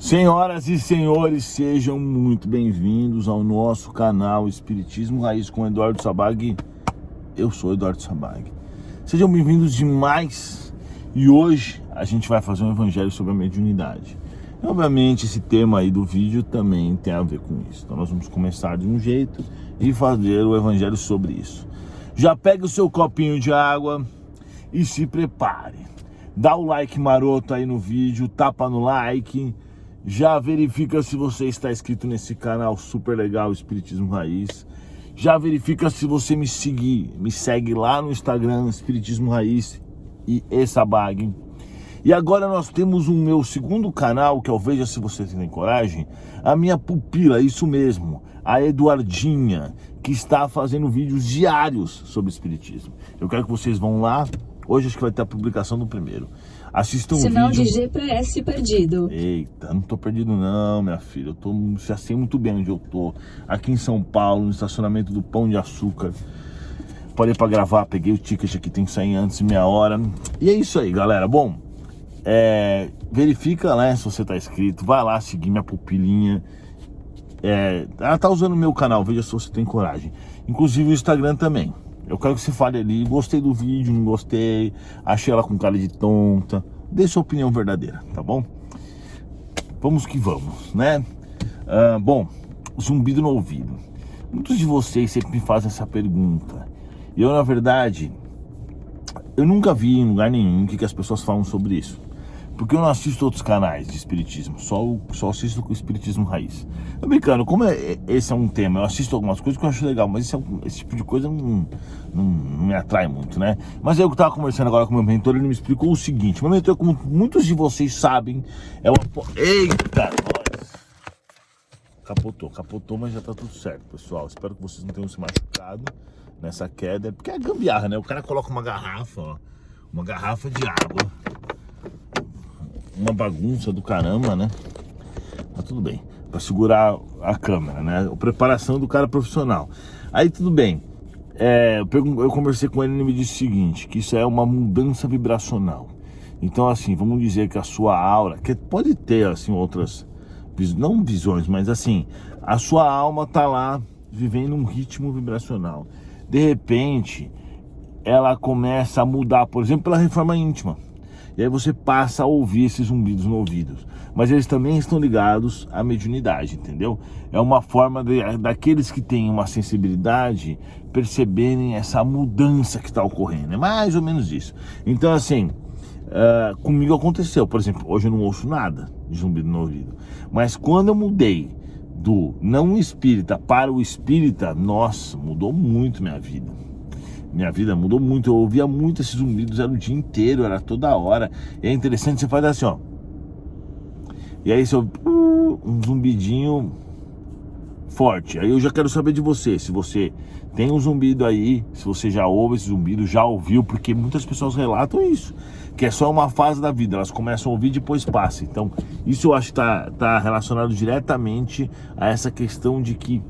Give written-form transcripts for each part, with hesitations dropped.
Senhoras e senhores, sejam muito bem-vindos ao nosso canal Espiritismo Raiz com Eduardo Sabag. Eu sou Eduardo Sabag. Sejam bem-vindos demais. E hoje a gente vai fazer um evangelho sobre a mediunidade. E, obviamente esse tema aí do vídeo também tem a ver com isso. Então nós vamos começar de um jeito e fazer o evangelho sobre isso. Já pega o seu copinho de água e se prepare. Dá o like maroto aí no vídeo, tapa no like. Já verifica se você está inscrito nesse canal super legal, Espiritismo Raiz. Já verifica se você me segue lá no Instagram, Espiritismo Raiz e Sabag. E agora nós temos o meu segundo canal, que é o Veja Se Você Tem Coragem. A minha pupila, isso mesmo, a Eduardinha, que está fazendo vídeos diários sobre Espiritismo. Eu quero que vocês vão lá. Hoje acho que vai ter a publicação do primeiro. Assistam um vídeo. Sinal de GPS perdido. Eita, não tô perdido não, minha filha. Já sei muito bem onde eu tô. Aqui em São Paulo, no estacionamento do Pão de Açúcar. Parei pra gravar, peguei o ticket aqui, tem que sair antes de meia hora. E é isso aí, galera. Bom, verifica, né, se você tá inscrito. Vai lá seguir minha pupilinha. Ela tá usando o meu canal, Veja Se Você Tem Coragem. Inclusive o Instagram também. Eu quero que você fale ali, gostei do vídeo, não gostei, achei ela com cara de tonta. Dê sua opinião verdadeira, tá bom? Vamos que vamos, né? Bom, zumbido no ouvido. Muitos de vocês sempre me fazem essa pergunta. E eu, na verdade, eu nunca vi em lugar nenhum que as pessoas falam sobre isso. Porque eu não assisto outros canais de espiritismo, só assisto com o Espiritismo Raiz. Tô brincando, como esse é um tema, eu assisto algumas coisas que eu acho legal, mas esse tipo de coisa não me atrai muito, né? Mas aí eu tava conversando agora com o meu mentor, ele me explicou o seguinte. Meu mentor, como muitos de vocês sabem, é uma... Eita, nós! Capotou, mas já tá tudo certo, pessoal. Espero que vocês não tenham se machucado nessa queda, porque é gambiarra, né? O cara coloca uma garrafa, ó, uma garrafa de água. Uma bagunça do caramba, né? Mas tudo bem, pra segurar a câmera, né? A preparação do cara profissional. Aí tudo bem. Eu conversei com ele e ele me disse o seguinte, que isso é uma mudança vibracional. Então assim, vamos dizer que a sua aura, que pode ter assim outras, não visões, mas assim, a sua alma tá lá vivendo um ritmo vibracional. De repente, ela começa a mudar, por exemplo, pela reforma íntima. E aí você passa a ouvir esses zumbidos no ouvido. Mas eles também estão ligados à mediunidade, entendeu? É uma forma daqueles que têm uma sensibilidade perceberem essa mudança que está ocorrendo. É mais ou menos isso. Então assim, comigo aconteceu. Por exemplo, hoje eu não ouço nada de zumbido no ouvido. Mas quando eu mudei do não espírita para o espírita, nossa, mudou muito minha vida. Minha vida mudou muito, eu ouvia muito esses zumbidos, era o dia inteiro, era toda hora. E é interessante, você faz assim, ó. E aí você ouve um zumbidinho forte. Aí eu já quero saber de você, se você tem um zumbido aí, se você já ouve esse zumbido, já ouviu, porque muitas pessoas relatam isso, que é só uma fase da vida, elas começam a ouvir e depois passa. Então isso eu acho que tá relacionado diretamente a essa questão de que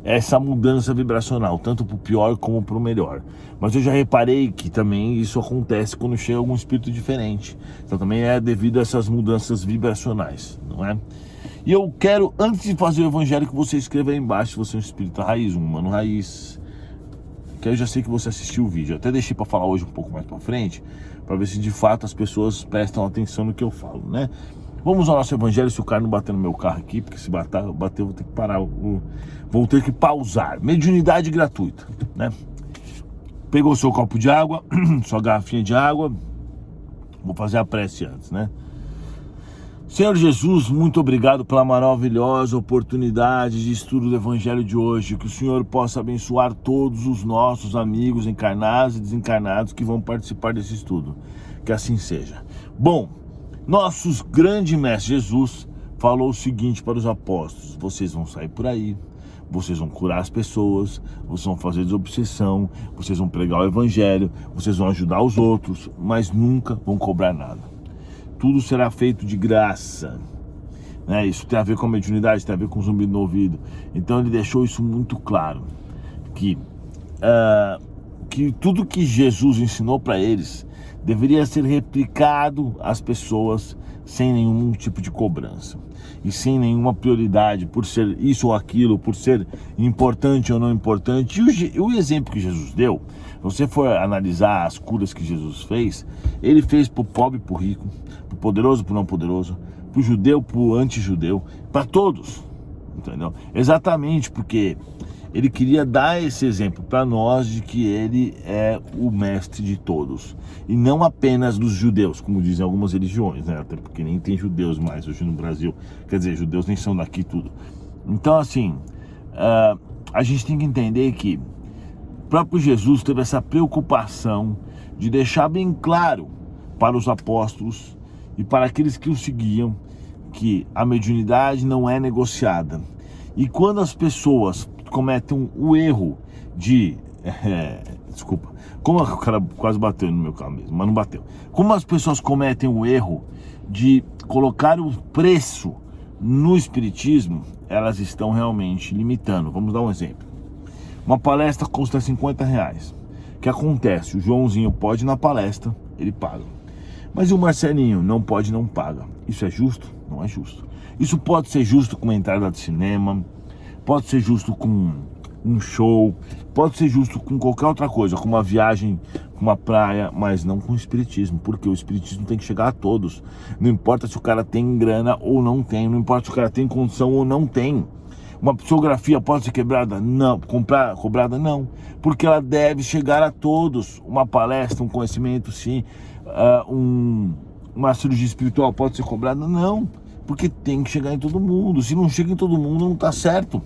essa mudança vibracional, tanto para o pior como para o melhor. Mas eu já reparei que também isso acontece quando chega algum espírito diferente. Então também é devido a essas mudanças vibracionais, não é? E eu quero, antes de fazer o evangelho, que você escreva aí embaixo se você é um espírito raiz, um humano raiz. Que eu já sei que você assistiu o vídeo. Eu até deixei para falar hoje um pouco mais para frente, para ver se de fato as pessoas prestam atenção no que eu falo, né? Vamos ao nosso evangelho, se o cara não bater no meu carro aqui, porque se bater, eu vou ter que parar, vou ter que pausar. Mediunidade gratuita, né? Pegou o seu copo de água, sua garrafinha de água, vou fazer a prece antes, né? Senhor Jesus, muito obrigado pela maravilhosa oportunidade de estudo do evangelho de hoje, que o Senhor possa abençoar todos os nossos amigos encarnados e desencarnados que vão participar desse estudo, que assim seja. Bom, nosso grande mestre Jesus falou o seguinte para os apóstolos: vocês vão sair por aí, vocês vão curar as pessoas, vocês vão fazer desobsessão, vocês vão pregar o evangelho, vocês vão ajudar os outros, mas nunca vão cobrar nada. Tudo será feito de graça, né? Isso tem a ver com a mediunidade, tem a ver com o zumbido no ouvido. Então ele deixou isso muito claro, que tudo que Jesus ensinou para eles deveria ser replicado às pessoas sem nenhum tipo de cobrança e sem nenhuma prioridade por ser isso ou aquilo, por ser importante ou não importante. E o exemplo que Jesus deu, se você for analisar as curas que Jesus fez, ele fez para o pobre e para o rico, para o poderoso e para o não poderoso, para o judeu, para o anti-judeu, para todos, entendeu? Exatamente porque ele queria dar esse exemplo para nós de que ele é o mestre de todos. E não apenas dos judeus, como dizem algumas religiões, né? Até porque nem tem judeus mais hoje no Brasil. Quer dizer, judeus nem são daqui tudo. Então, assim, a gente tem que entender que o próprio Jesus teve essa preocupação de deixar bem claro para os apóstolos e para aqueles que o seguiam que a mediunidade não é negociada. E quando as pessoas cometem o erro de... desculpa, como o cara quase bateu no meu carro mesmo, mas não bateu. Como as pessoas cometem o erro de colocar o preço no espiritismo, elas estão realmente limitando. Vamos dar um exemplo. Uma palestra custa R$50. O que acontece? O Joãozinho pode ir na palestra, ele paga. Mas o Marcelinho não pode, não paga. Isso é justo? Não é justo. Isso pode ser justo com uma entrada de cinema, pode ser justo com um show, pode ser justo com qualquer outra coisa, com uma viagem, com uma praia, mas não com o espiritismo, porque o espiritismo tem que chegar a todos. Não importa se o cara tem grana ou não tem, não importa se o cara tem condição ou não tem. Uma psicografia pode ser quebrada? Não. Cobrada? Não. Porque ela deve chegar a todos. Uma palestra, um conhecimento, sim. Uma cirurgia espiritual pode ser cobrada? Não. Porque tem que chegar em todo mundo. Se não chega em todo mundo, não está certo.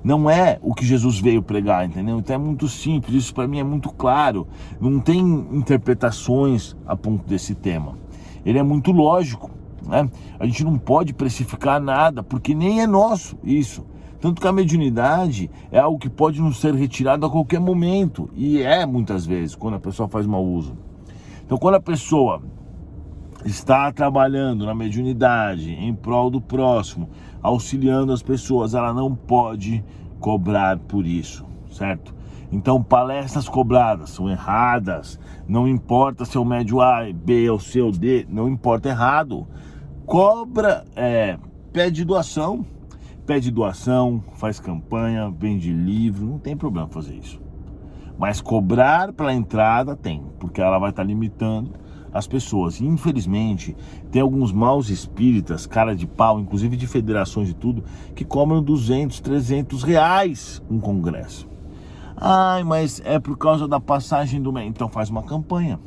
Não é o que Jesus veio pregar, entendeu? Então é muito simples, isso para mim é muito claro. Não tem interpretações a ponto desse tema. Ele é muito lógico, né? A gente não pode precificar nada, porque nem é nosso isso. Tanto que a mediunidade é algo que pode nos ser retirado a qualquer momento. E é muitas vezes, quando a pessoa faz mau uso. Então quando a pessoa está trabalhando na mediunidade em prol do próximo, auxiliando as pessoas, ela não pode cobrar por isso, certo? Então palestras cobradas são erradas, não importa se é o médio A, B ou C ou D, não importa, errado. Cobra, pede doação, faz campanha, vende livro, não tem problema fazer isso. Mas cobrar pela entrada tem, porque ela vai estar limitando as pessoas. E, infelizmente, tem alguns maus espíritas, cara de pau, inclusive de federações e tudo, que cobram 200, 300 reais um congresso. Ai, mas é por causa da passagem do mês. Então faz uma campanha.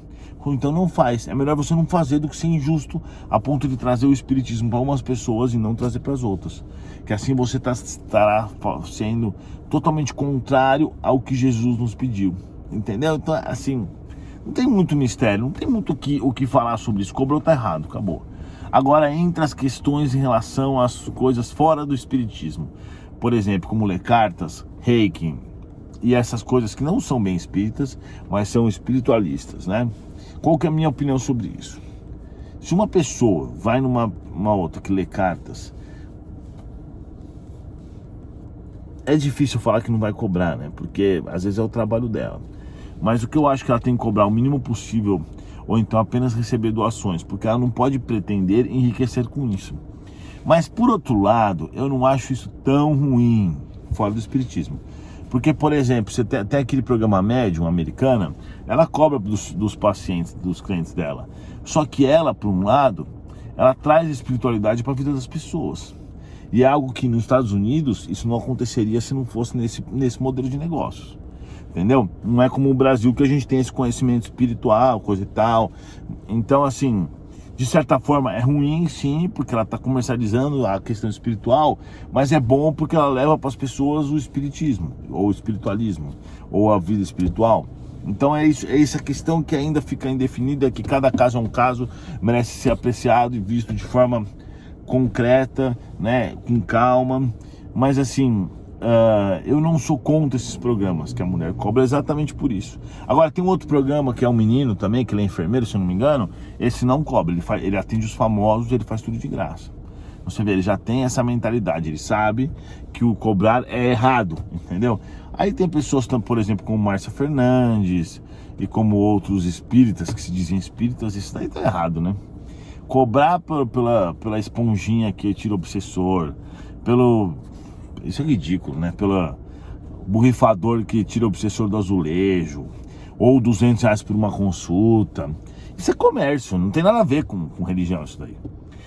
Ou então não faz. É melhor você não fazer do que ser injusto a ponto de trazer o espiritismo para umas pessoas e não trazer para as outras. Que assim você estará sendo totalmente contrário ao que Jesus nos pediu. Entendeu? Então, assim, não tem muito mistério, não tem muito o que falar sobre isso. Cobrou, tá errado, acabou. Agora, entre as questões em relação às coisas fora do espiritismo, por exemplo, como ler cartas, reiki e essas coisas que não são bem espíritas, mas são espiritualistas, né? Qual que é a minha opinião sobre isso? Se uma pessoa vai numa outra que lê cartas, é difícil falar que não vai cobrar, né? Porque às vezes é o trabalho dela. Mas o que eu acho que ela tem que cobrar o mínimo possível, ou então apenas receber doações, porque ela não pode pretender enriquecer com isso. Mas por outro lado, eu não acho isso tão ruim fora do espiritismo. Porque, por exemplo, você tem aquele programa Médium americana, ela cobra dos pacientes, dos clientes dela. Só que ela, por um lado, ela traz espiritualidade para a vida das pessoas. E é algo que nos Estados Unidos isso não aconteceria se não fosse nesse modelo de negócios. Entendeu? Não é como o Brasil que a gente tem esse conhecimento espiritual, coisa e tal. Então, assim, de certa forma é ruim, sim, porque ela está comercializando a questão espiritual, mas é bom porque ela leva para as pessoas o espiritismo, ou o espiritualismo, ou a vida espiritual. Então é isso, é essa questão que ainda fica indefinida, que cada caso é um caso, merece ser apreciado e visto de forma concreta, né, com calma, mas assim... eu não sou contra esses programas que a mulher cobra exatamente por isso. Agora tem um outro programa que é um menino também, que ele é enfermeiro, se eu não me engano. Esse não cobra, ele atende os famosos, ele faz tudo de graça. Você vê, ele já tem essa mentalidade, ele sabe que o cobrar é errado, entendeu? Aí tem pessoas, por exemplo, como Márcia Fernandes e como outros espíritas que se dizem espíritas, isso daí tá errado, né? cobrar pela esponjinha que tira o obsessor, isso é ridículo, né? Pelo borrifador que tira o obsessor do azulejo, ou R$200 por uma consulta. Isso é comércio, não tem nada a ver com religião isso daí.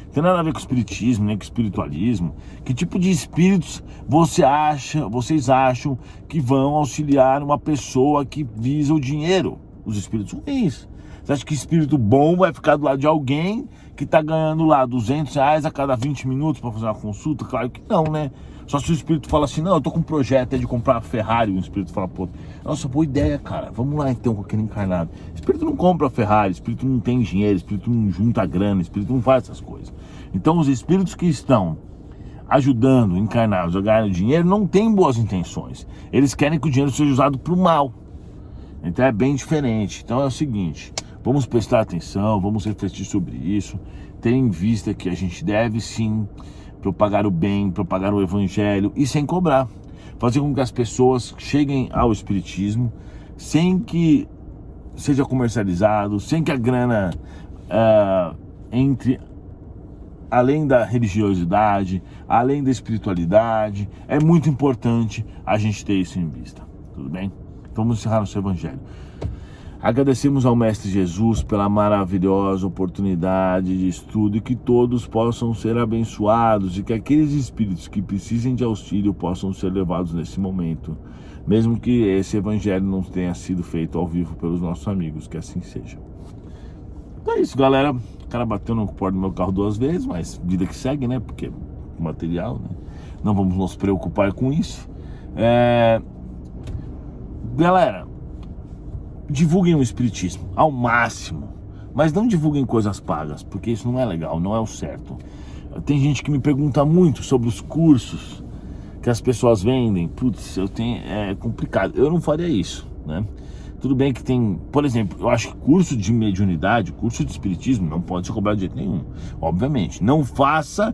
Não tem nada a ver com espiritismo, nem com espiritualismo. Que tipo de espíritos vocês acham que vão auxiliar uma pessoa que visa o dinheiro? Os espíritos ruins. Você acha que espírito bom vai ficar do lado de alguém que tá ganhando lá R$200 a cada 20 minutos para fazer uma consulta? Claro que não, né? Só se o espírito fala assim, não, eu tô com um projeto de comprar uma Ferrari, o espírito fala, pô, nossa, boa ideia, cara, vamos lá então com aquele encarnado. Espírito não compra Ferrari, espírito não tem dinheiro, espírito não junta grana, espírito não faz essas coisas. Então os espíritos que estão ajudando encarnados a ganhar dinheiro não têm boas intenções. Eles querem que o dinheiro seja usado para o mal. Então é bem diferente. Então é o seguinte, vamos prestar atenção, vamos refletir sobre isso, ter em vista que a gente deve sim propagar o bem, propagar o evangelho e sem cobrar. Fazer com que as pessoas cheguem ao espiritismo sem que seja comercializado, sem que a grana entre além da religiosidade, além da espiritualidade. É muito importante a gente ter isso em vista, tudo bem? Então vamos encerrar nosso evangelho. Agradecemos ao Mestre Jesus pela maravilhosa oportunidade de estudo e que todos possam ser abençoados e que aqueles espíritos que precisem de auxílio possam ser levados nesse momento, mesmo que esse evangelho não tenha sido feito ao vivo pelos nossos amigos, que assim seja. Então é isso, galera. O cara bateu no porta do meu carro 2 vezes, mas vida que segue, né? Porque material, né? Não vamos nos preocupar com isso. Galera, divulguem o espiritismo ao máximo, mas não divulguem coisas pagas, porque isso não é legal, não é o certo. Tem gente que me pergunta muito sobre os cursos que as pessoas vendem. Putz, é complicado, eu não faria isso, né? Tudo bem que tem, por exemplo, eu acho que curso de mediunidade, curso de espiritismo não pode ser cobrado de jeito nenhum, obviamente. Não faça,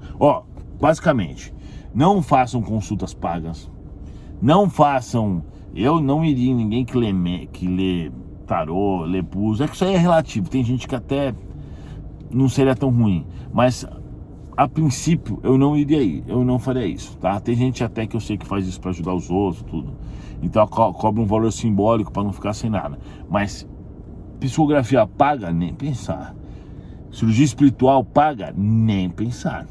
basicamente, não façam consultas pagas, não façam, eu não iria em ninguém que lê tarô, lê búzios, é que isso aí é relativo, tem gente que até não seria tão ruim, mas a princípio eu não iria aí, eu não faria isso, tá? Tem gente até que eu sei que faz isso para ajudar os outros, tudo, então cobra um valor simbólico para não ficar sem nada, mas psicografia paga, nem pensar. Cirurgia espiritual paga, nem pensar.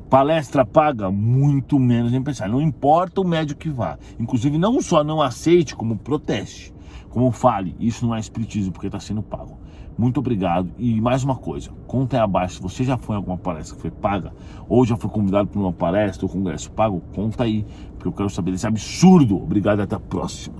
Palestra paga, muito menos nem pensar. Não importa o médico que vá, inclusive não só não aceite, como proteste, como fale, isso não é espiritismo porque está sendo pago. Muito obrigado. E mais uma coisa, contem abaixo, se você já foi em alguma palestra que foi paga, ou já foi convidado para uma palestra ou congresso pago, conta aí, porque eu quero saber desse absurdo. Obrigado e até a próxima.